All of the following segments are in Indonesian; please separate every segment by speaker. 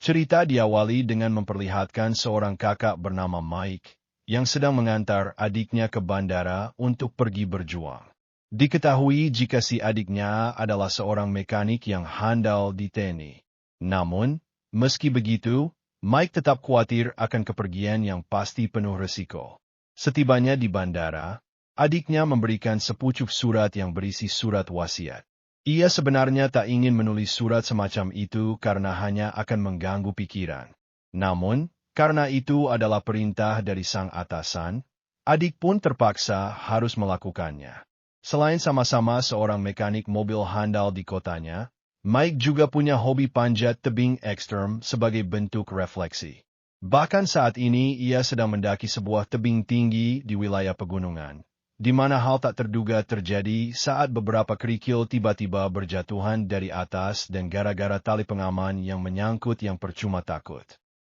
Speaker 1: Cerita diawali dengan memperlihatkan seorang kakak bernama Mike yang sedang mengantar adiknya ke bandara untuk pergi berjuang. Diketahui jika si adiknya adalah seorang mekanik yang handal di TNI. Namun, meski begitu, Mike tetap khawatir akan kepergian yang pasti penuh risiko. Setibanya di bandara, adiknya memberikan sepucuk surat yang berisi surat wasiat. Ia sebenarnya tak ingin menulis surat semacam itu karena hanya akan mengganggu pikiran. Namun, karena itu adalah perintah dari sang atasan, adik pun terpaksa harus melakukannya. Selain sama-sama seorang mekanik mobil handal di kotanya, Mike juga punya hobi panjat tebing ekstrem sebagai bentuk refleksi. Bahkan saat ini ia sedang mendaki sebuah tebing tinggi di wilayah pegunungan, di mana hal tak terduga terjadi saat beberapa kerikil tiba-tiba berjatuhan dari atas dan gara-gara tali pengaman yang menyangkut yang percuma takut.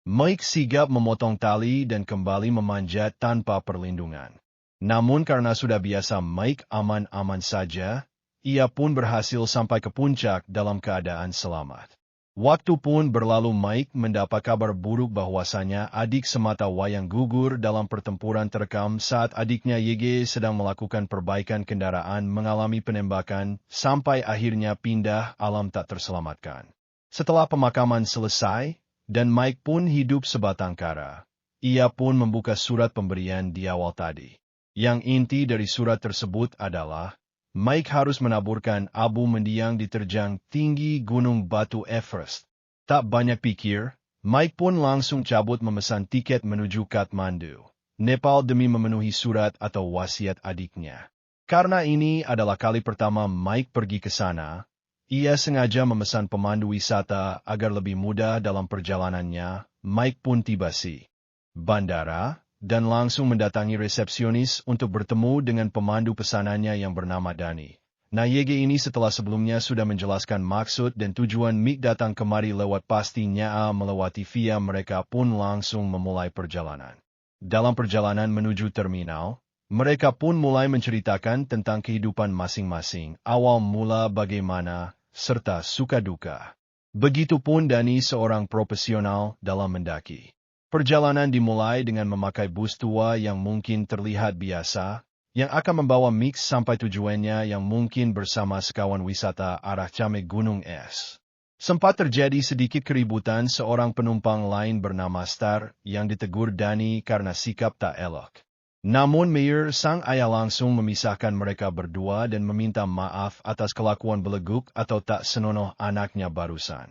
Speaker 1: Mike sigap memotong tali dan kembali memanjat tanpa perlindungan. Namun karena sudah biasa Mike aman-aman saja, ia pun berhasil sampai ke puncak dalam keadaan selamat. Waktu pun berlalu Mike mendapat kabar buruk bahwasanya adik semata wayang gugur dalam pertempuran terekam saat adiknya YG sedang melakukan perbaikan kendaraan mengalami penembakan sampai akhirnya pindah alam tak terselamatkan. Setelah pemakaman selesai, dan Mike pun hidup sebatang kara, ia pun membuka surat pemberian di awal tadi. Yang inti dari surat tersebut adalah, Mike harus menaburkan abu mendiang di terjang tinggi Gunung Batu Everest. Tak banyak pikir, Mike pun langsung cabut memesan tiket menuju Kathmandu, Nepal demi memenuhi surat atau wasiat adiknya. Karena ini adalah kali pertama Mike pergi ke sana, ia sengaja memesan pemandu wisata agar lebih mudah dalam perjalanannya. Mike pun tiba di bandara dan langsung mendatangi resepsionis untuk bertemu dengan pemandu pesanannya yang bernama Dani. Nah, YG ini setelah sebelumnya sudah menjelaskan maksud dan tujuan Mike datang kemari lewat pastinya melewati via mereka pun langsung memulai perjalanan. Dalam perjalanan menuju terminal, mereka pun mulai menceritakan tentang kehidupan masing-masing, awal mula bagaimana, serta suka duka. Begitupun Dani seorang profesional dalam mendaki. Perjalanan dimulai dengan memakai bus tua yang mungkin terlihat biasa, yang akan membawa Mike sampai tujuannya yang mungkin bersama sekawan wisata arah Camek Gunung Es. Sempat terjadi sedikit keributan seorang penumpang lain bernama Star yang ditegur Dani karena sikap tak elok. Namun Mayor sang ayah langsung memisahkan mereka berdua dan meminta maaf atas kelakuan beleguk atau tak senonoh anaknya barusan.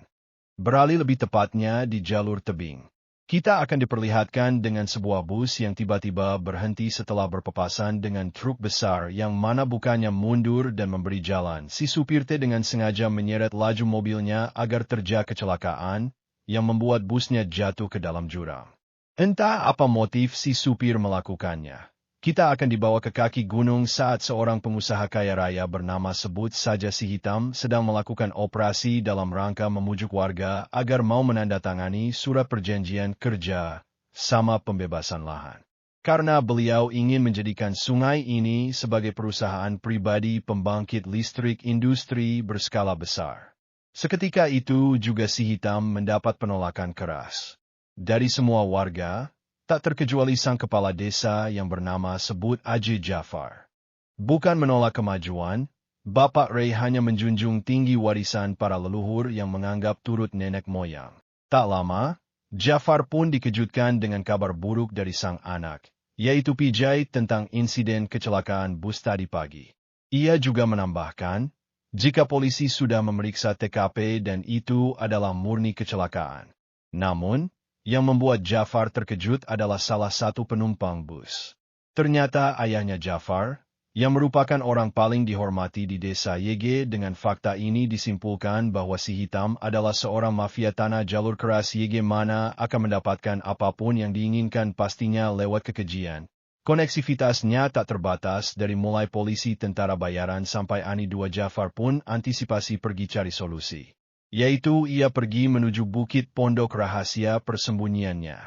Speaker 1: Beralih lebih tepatnya di jalur tebing. Kita akan diperlihatkan dengan sebuah bus yang tiba-tiba berhenti setelah berpapasan dengan truk besar yang mana bukannya mundur dan memberi jalan. Si supir dengan sengaja menyeret laju mobilnya agar terjadi kecelakaan yang membuat busnya jatuh ke dalam jurang. Entah apa motif si supir melakukannya. Kita akan dibawa ke kaki gunung saat seorang pengusaha kaya raya bernama sebut saja Si Hitam sedang melakukan operasi dalam rangka memujuk warga agar mau menandatangani surat perjanjian kerja sama pembebasan lahan. Karena beliau ingin menjadikan sungai ini sebagai perusahaan pribadi pembangkit listrik industri berskala besar. Seketika itu juga Si Hitam mendapat penolakan keras dari semua warga, tak terkecuali sang kepala desa yang bernama sebut Aji Jafar. Bukan menolak kemajuan, Bapak Ray hanya menjunjung tinggi warisan para leluhur yang menganggap turut nenek moyang. Tak lama, Jafar pun dikejutkan dengan kabar buruk dari sang anak, yaitu Pijay tentang insiden kecelakaan bus tadi pagi. Ia juga menambahkan, jika polisi sudah memeriksa TKP dan itu adalah murni kecelakaan. Namun, yang membuat Jafar terkejut adalah salah satu penumpang bus. Ternyata ayahnya Jafar, yang merupakan orang paling dihormati di desa YG. Dengan fakta ini disimpulkan bahwa Si Hitam adalah seorang mafia tanah jalur keras YG mana akan mendapatkan apapun yang diinginkan pastinya lewat kekejian. Koneksivitasnya tak terbatas dari mulai polisi tentara bayaran sampai Ani 2 Jafar pun antisipasi pergi cari solusi. Yaitu ia pergi menuju bukit pondok rahasia persembunyiannya.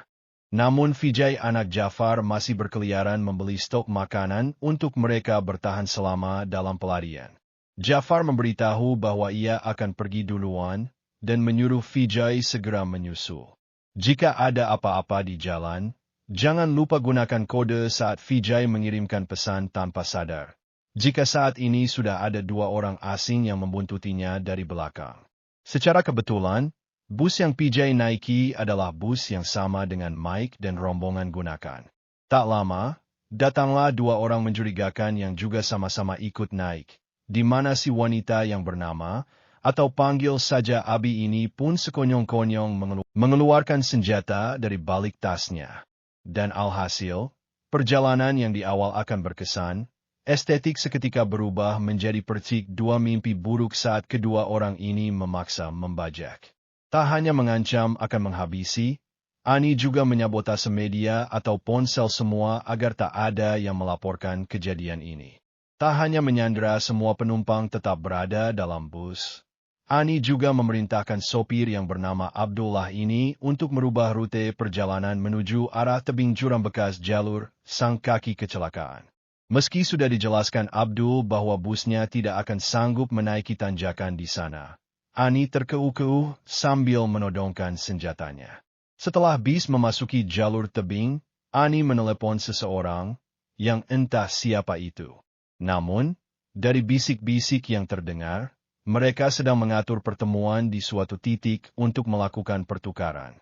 Speaker 1: Namun Vijay anak Jafar masih berkeliaran membeli stok makanan untuk mereka bertahan selama dalam pelarian. Jafar memberitahu bahwa ia akan pergi duluan, dan menyuruh Vijay segera menyusul. Jika ada apa-apa di jalan, jangan lupa gunakan kode saat Vijay mengirimkan pesan tanpa sadar. Jika saat ini sudah ada 2 orang asing yang membuntutinya dari belakang. Secara kebetulan, bus yang Vijay naiki adalah bus yang sama dengan Mike dan rombongan gunakan. Tak lama, datanglah 2 orang mencurigakan yang juga sama-sama ikut naik, di mana si wanita yang bernama, atau panggil saja Abi ini pun sekonyong-konyong mengeluarkan senjata dari balik tasnya. Dan alhasil, perjalanan yang di awal akan berkesan, estetik seketika berubah menjadi percik 2 mimpi buruk saat kedua orang ini memaksa membajak. Tak hanya mengancam akan menghabisi, Ani juga menyabotase media atau ponsel semua agar tak ada yang melaporkan kejadian ini. Tak hanya menyandera semua penumpang tetap berada dalam bus, Ani juga memerintahkan sopir yang bernama Abdullah ini untuk merubah rute perjalanan menuju arah tebing jurang bekas jalur sang kaki kecelakaan. Meski sudah dijelaskan Abdul bahwa busnya tidak akan sanggup menaiki tanjakan di sana, Ani terkeuh-keuh sambil menodongkan senjatanya. Setelah bis memasuki jalur tebing, Ani menelepon seseorang yang entah siapa itu. Namun, dari bisik-bisik yang terdengar, mereka sedang mengatur pertemuan di suatu titik untuk melakukan pertukaran.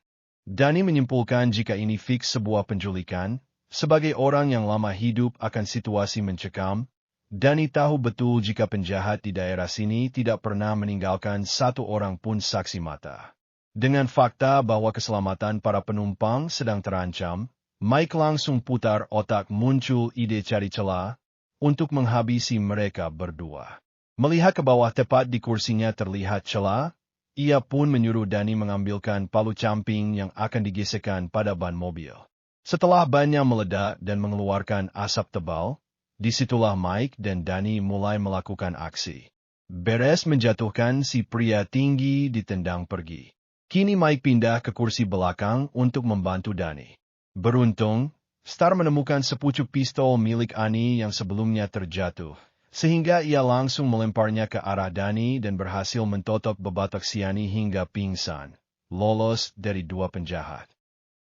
Speaker 1: Dani menyimpulkan jika ini fix sebuah penculikan, sebagai orang yang lama hidup akan situasi mencekam, Dani tahu betul jika penjahat di daerah sini tidak pernah meninggalkan 1 orang pun saksi mata. Dengan fakta bahwa keselamatan para penumpang sedang terancam, Mike langsung putar otak muncul ide cari celah untuk menghabisi mereka berdua. Melihat ke bawah tepat di kursinya terlihat celah, ia pun menyuruh Dani mengambilkan palu camping yang akan digesekkan pada ban mobil. Setelah bannya meledak dan mengeluarkan asap tebal, disitulah Mike dan Dani mulai melakukan aksi. Beres menjatuhkan si pria tinggi ditendang pergi. Kini Mike pindah ke kursi belakang untuk membantu Dani. Beruntung, Star menemukan sepucuk pistol milik Ani yang sebelumnya terjatuh, sehingga ia langsung melemparnya ke arah Dani dan berhasil mentotok bebatak Siani hingga pingsan, lolos dari 2 penjahat.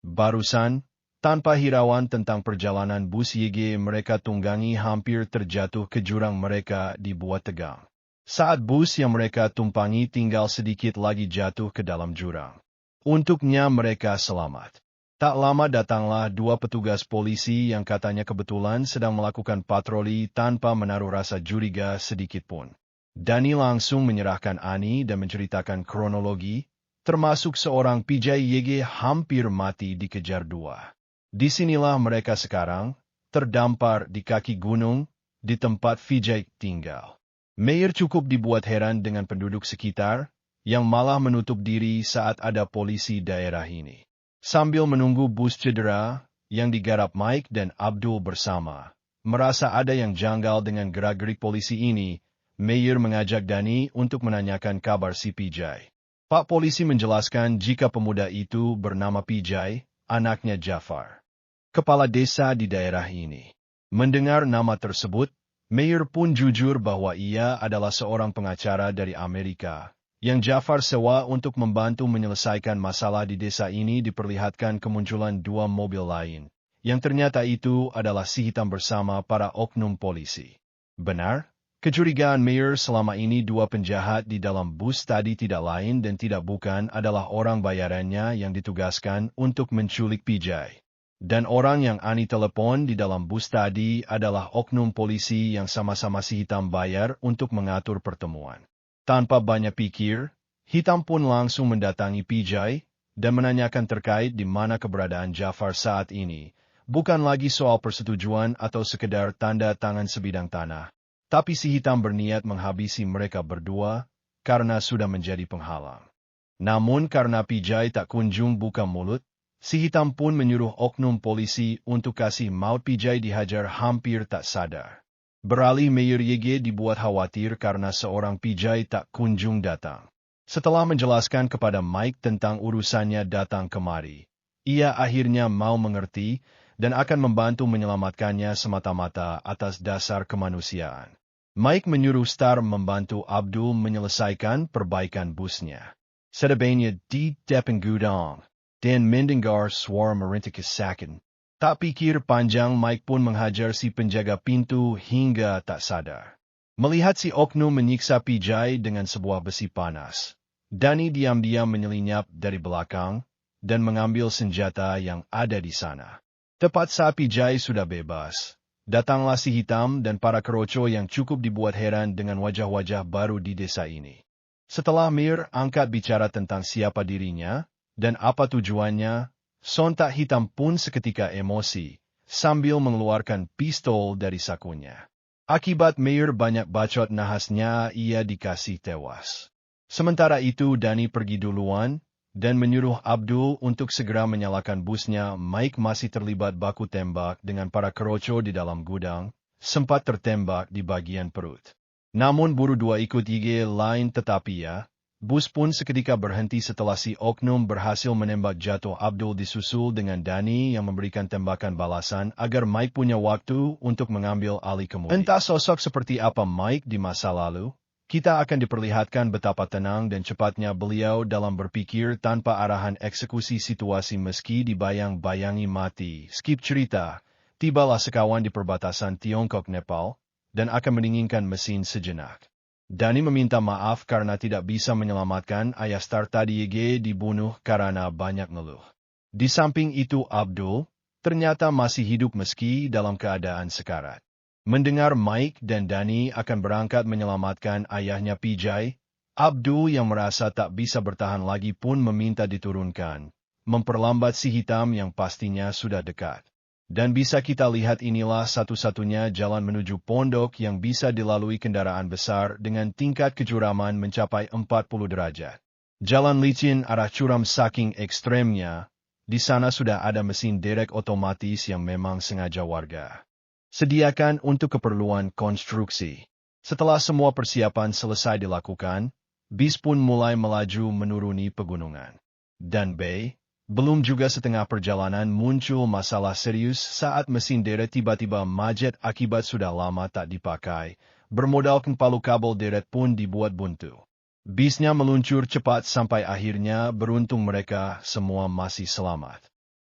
Speaker 1: Barusan, tanpa hirauan tentang perjalanan bus YG mereka tunggangi hampir terjatuh ke jurang mereka dibuat tegang. Saat bus yang mereka tumpangi tinggal sedikit lagi jatuh ke dalam jurang. Untuknya mereka selamat. Tak lama datanglah 2 petugas polisi yang katanya kebetulan sedang melakukan patroli tanpa menaruh rasa curiga sedikitpun. Dani langsung menyerahkan Ani dan menceritakan kronologi, termasuk seorang PJYG hampir mati dikejar 2. Disinilah mereka sekarang, terdampar di kaki gunung, di tempat Vijay tinggal. Mayor cukup dibuat heran dengan penduduk sekitar, yang malah menutup diri saat ada polisi daerah ini. Sambil menunggu bus cedera, yang digarap Mike dan Abdul bersama, merasa ada yang janggal dengan gerak-gerik polisi ini, Mayor mengajak Dani untuk menanyakan kabar si Vijay. Pak polisi menjelaskan jika pemuda itu bernama Vijay, anaknya Jafar, kepala desa di daerah ini. Mendengar nama tersebut, Mayor pun jujur bahwa ia adalah seorang pengacara dari Amerika, yang Jafar sewa untuk membantu menyelesaikan masalah di desa ini. Diperlihatkan kemunculan 2 mobil lain, yang ternyata itu adalah si hitam bersama para oknum polisi. Benar, kecurigaan Mayor selama ini 2 penjahat di dalam bus tadi tidak lain dan tidak bukan adalah orang bayarannya yang ditugaskan untuk menculik Vijay. Dan orang yang Ani telepon di dalam bus tadi adalah oknum polisi yang sama-sama si hitam bayar untuk mengatur pertemuan. Tanpa banyak pikir, Hitam pun langsung mendatangi Vijay dan menanyakan terkait di mana keberadaan Jafar saat ini. Bukan lagi soal persetujuan atau sekedar tanda tangan sebidang tanah, tapi si Hitam berniat menghabisi mereka berdua karena sudah menjadi penghalang. Namun karena Vijay tak kunjung buka mulut, si Hitam pun menyuruh oknum polisi untuk kasih maut Vijay dihajar hampir tak sadar. Beralih Mayor YG dibuat khawatir karena seorang Vijay tak kunjung datang. Setelah menjelaskan kepada Mike tentang urusannya datang kemari, ia akhirnya mau mengerti dan akan membantu menyelamatkannya semata-mata atas dasar kemanusiaan. Mike menyuruh Star membantu Abdul menyelesaikan perbaikan busnya. Sedabanya di depan gudang, dan mendengar suara merintih kesakitan. Tak pikir panjang, Mike pun menghajar si penjaga pintu hingga tak sadar. Melihat si oknum menyiksa Pijay dengan sebuah besi panas, Danny diam-diam menyelinap dari belakang dan mengambil senjata yang ada di sana. Tepat saat Pijay sudah bebas, datanglah si hitam dan para keroco yang cukup dibuat heran dengan wajah-wajah baru di desa ini. Setelah Mir angkat bicara tentang siapa dirinya dan apa tujuannya, sontak hitam pun seketika emosi, sambil mengeluarkan pistol dari sakunya. Akibat Mir banyak bacot nahasnya, ia dikasih tewas. Sementara itu Danny pergi duluan dan menyuruh Abdul untuk segera menyalakan busnya. Mike masih terlibat baku tembak dengan para keroco di dalam gudang, sempat tertembak di bagian perut. Namun buru-dua ikut IG lain tetapi bus pun seketika berhenti setelah si oknum berhasil menembak jatuh Abdul disusul dengan Danny yang memberikan tembakan balasan agar Mike punya waktu untuk mengambil alih kemudi. Entah sosok seperti apa Mike di masa lalu, kita akan diperlihatkan betapa tenang dan cepatnya beliau dalam berpikir tanpa arahan eksekusi situasi meski dibayang-bayangi mati. Skip cerita, tibalah sekawan di perbatasan Tiongkok-Nepal, dan akan mendinginkan mesin sejenak. Danny meminta maaf karena tidak bisa menyelamatkan ayah Star tadi dibunuh karena banyak ngeluh. Di samping itu Abdul ternyata masih hidup meski dalam keadaan sekarat. Mendengar Mike dan Danny akan berangkat menyelamatkan ayahnya Pijay, Abdul yang merasa tak bisa bertahan lagi pun meminta diturunkan, memperlambat si hitam yang pastinya sudah dekat. Dan bisa kita lihat inilah satu-satunya jalan menuju pondok yang bisa dilalui kendaraan besar dengan tingkat kejuraman mencapai 40 derajat. Jalan licin arah curam saking ekstremnya, di sana sudah ada mesin derek otomatis yang memang sengaja warga sediakan untuk keperluan konstruksi. Setelah semua persiapan selesai dilakukan, bis pun mulai melaju menuruni pegunungan. Dan belum juga setengah perjalanan muncul masalah serius saat mesin deret tiba-tiba macet akibat sudah lama tak dipakai, bermodalkan palu kabel deret pun dibuat buntu. Bisnya meluncur cepat sampai akhirnya beruntung mereka semua masih selamat.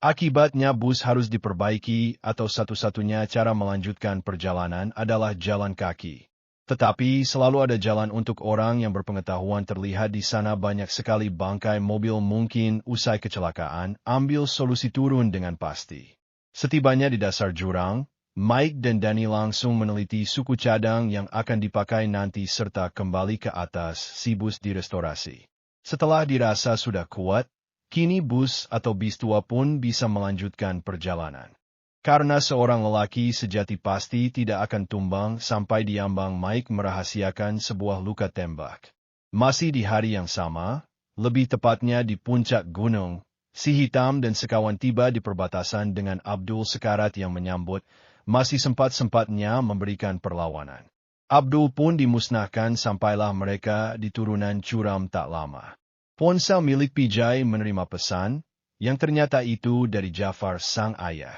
Speaker 1: Akibatnya bus harus diperbaiki atau satu-satunya cara melanjutkan perjalanan adalah jalan kaki. Tetapi selalu ada jalan untuk orang yang berpengetahuan. Terlihat di sana banyak sekali bangkai mobil. Mungkin usai kecelakaan, ambil solusi turun dengan pasti. Setibanya di dasar jurang, Mike dan Danny langsung meneliti suku cadang yang akan dipakai nanti serta kembali ke atas si bus direstorasi. Setelah dirasa sudah kuat, kini bus atau bis tua pun bisa melanjutkan perjalanan. Karena seorang lelaki sejati pasti tidak akan tumbang sampai diambang. Mike merahasiakan sebuah luka tembak. Masih di hari yang sama, lebih tepatnya di puncak gunung, si hitam dan sekawan tiba di perbatasan dengan Abdul sekarat yang menyambut, masih sempat-sempatnya memberikan perlawanan. Abdul pun dimusnahkan sampailah mereka di turunan curam tak lama. Ponsel milik Pijay menerima pesan, yang ternyata itu dari Jafar sang ayah.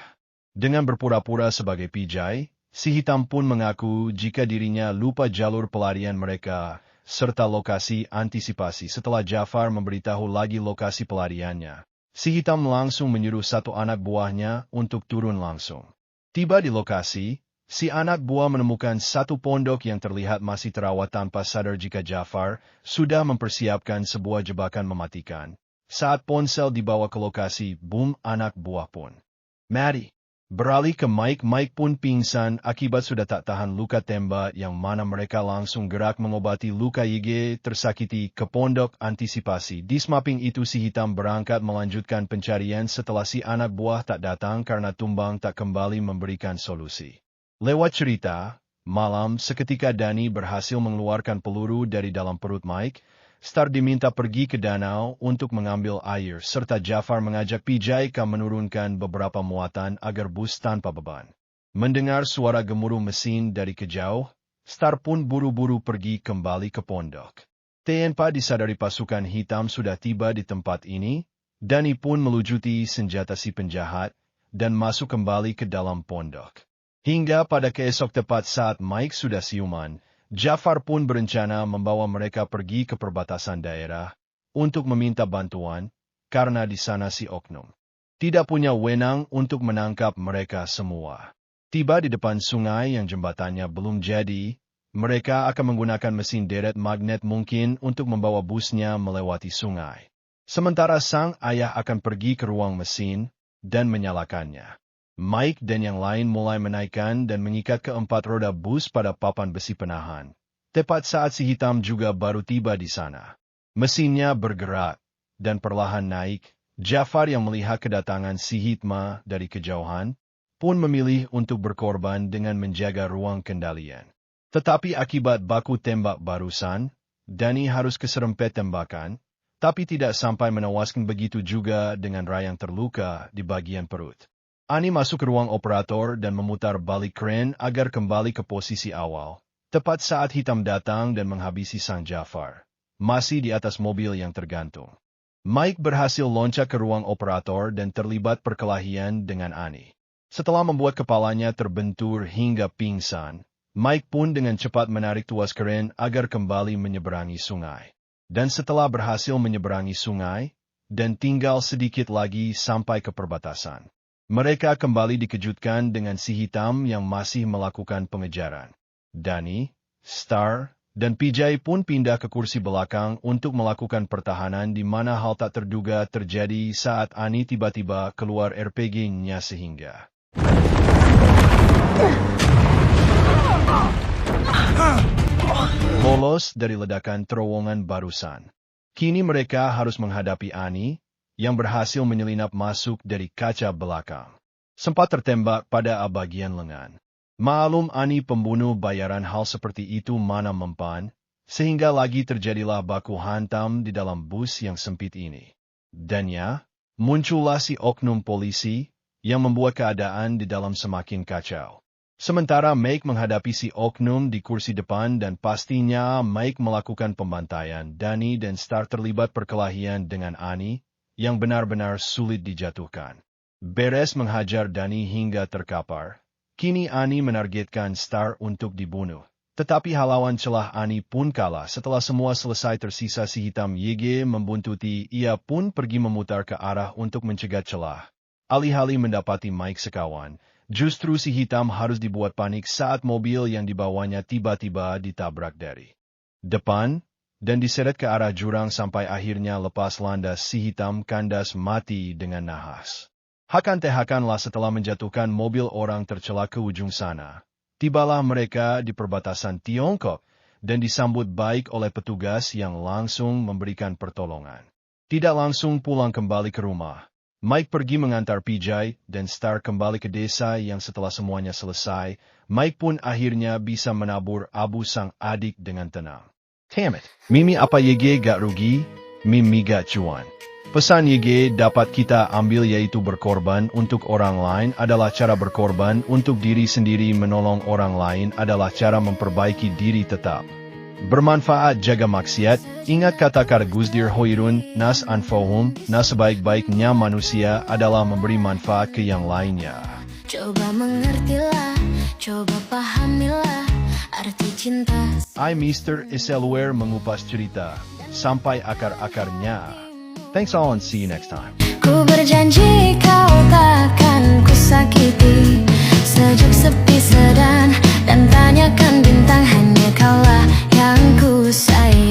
Speaker 1: Dengan berpura-pura sebagai Pijay, si hitam pun mengaku jika dirinya lupa jalur pelarian mereka, serta lokasi antisipasi. Setelah Jafar memberitahu lagi lokasi pelariannya, si hitam langsung menyuruh satu anak buahnya untuk turun langsung. Tiba di lokasi, si anak buah menemukan satu pondok yang terlihat masih terawat tanpa sadar jika Jafar sudah mempersiapkan sebuah jebakan mematikan. Saat ponsel dibawa ke lokasi, boom, anak buah pun mati. Beralih ke Mike. Mike pun pingsan akibat sudah tak tahan luka tembak yang mana mereka langsung gerak mengobati luka YG tersakiti ke pondok antisipasi. Di samping itu si hitam berangkat melanjutkan pencarian setelah si anak buah tak datang karena tumbang tak kembali memberikan solusi. Lewat cerita, malam seketika Danny berhasil mengeluarkan peluru dari dalam perut Mike. Star diminta pergi ke danau untuk mengambil air, serta Jafar mengajak Pijay menurunkan beberapa muatan agar bus tanpa beban. Mendengar suara gemuruh mesin dari kejauh, Star pun buru-buru pergi kembali ke pondok. Tanpa disadari pasukan hitam sudah tiba di tempat ini, Danny pun melucuti senjata si penjahat dan masuk kembali ke dalam pondok. Hingga pada keesok tepat saat Mike sudah siuman, Jafar pun berencana membawa mereka pergi ke perbatasan daerah untuk meminta bantuan, karena di sana si oknum tidak punya wenang untuk menangkap mereka semua. Tiba di depan sungai yang jembatannya belum jadi, mereka akan menggunakan mesin deret magnet mungkin untuk membawa busnya melewati sungai. Sementara sang ayah akan pergi ke ruang mesin dan menyalakannya. Mike dan yang lain mulai menaikkan dan mengikat keempat roda bus pada papan besi penahan. Tepat saat si hitam juga baru tiba di sana. Mesinnya bergerak dan perlahan naik. Jafar yang melihat kedatangan si Hitma dari kejauhan pun memilih untuk berkorban dengan menjaga ruang kendalian. Tetapi akibat baku tembak barusan, Danny harus keserempet tembakan, tapi tidak sampai menewaskan, begitu juga dengan Ray yang terluka di bagian perut. Ani masuk ke ruang operator dan memutar balik kren agar kembali ke posisi awal. Tepat saat hitam datang dan menghabisi sang Jafar, masih di atas mobil yang tergantung. Mike berhasil loncat ke ruang operator dan terlibat perkelahian dengan Ani. Setelah membuat kepalanya terbentur hingga pingsan, Mike pun dengan cepat menarik tuas kren agar kembali menyeberangi sungai. Dan setelah berhasil menyeberangi sungai, dan tinggal sedikit lagi sampai ke perbatasan, mereka kembali dikejutkan dengan si hitam yang masih melakukan pengejaran. Danny, Star, dan PJ pun pindah ke kursi belakang untuk melakukan pertahanan, di mana hal tak terduga terjadi saat Ani tiba-tiba keluar RPG-nya sehingga lolos dari ledakan terowongan barusan. Kini mereka harus menghadapi Ani yang berhasil menyelinap masuk dari kaca belakang. Sempat tertembak pada bagian lengan. Maklum Ani pembunuh bayaran, hal seperti itu mana mempan, sehingga lagi terjadilah baku hantam di dalam bus yang sempit ini. Dan ya, muncullah si oknum polisi yang membuat keadaan di dalam semakin kacau. Sementara Mike menghadapi si oknum di kursi depan dan pastinya Mike melakukan pembantaian. Danny dan Star terlibat perkelahian dengan Ani yang benar-benar sulit dijatuhkan. Beres menghajar Danny hingga terkapar. Kini Ani menargetkan Star untuk dibunuh. Tetapi halauan celah Ani pun kalah. Setelah semua selesai, tersisa si hitam YG membuntuti. Ia pun pergi memutar ke arah untuk mencegat celah. Alih-alih mendapati Mike sekawan, justru si hitam harus dibuat panik saat mobil yang dibawanya tiba-tiba ditabrak dari depan dan diseret ke arah jurang sampai akhirnya lepas landas. Si hitam kandas mati dengan nahas. Hakan-tehakanlah setelah menjatuhkan mobil orang tercela ke ujung sana. Tibalah mereka di perbatasan Tiongkok dan disambut baik oleh petugas yang langsung memberikan pertolongan. Tidak langsung pulang kembali ke rumah. Mike pergi mengantar PJ dan Star kembali ke desa yang setelah semuanya selesai, Mike pun akhirnya bisa menabur abu sang adik dengan tenang. Damn it, Mimi apa YG gak rugi? Mimi gak cuan. Pesan YG dapat kita ambil yaitu berkorban untuk orang lain adalah cara berkorban untuk diri sendiri, menolong orang lain adalah cara memperbaiki diri tetap. Bermanfaat, jaga maksiat, ingat kata-kata Gusdir Hoirun, nas anfohum, nas sebaik-baiknya manusia adalah memberi manfaat ke yang lainnya.
Speaker 2: Coba mengertilah, coba pahamilah arti cinta.
Speaker 1: I Mr. Iselware mengupas cerita sampai akar-akarnya. Thanks all and see you next time.
Speaker 2: Ku berjanji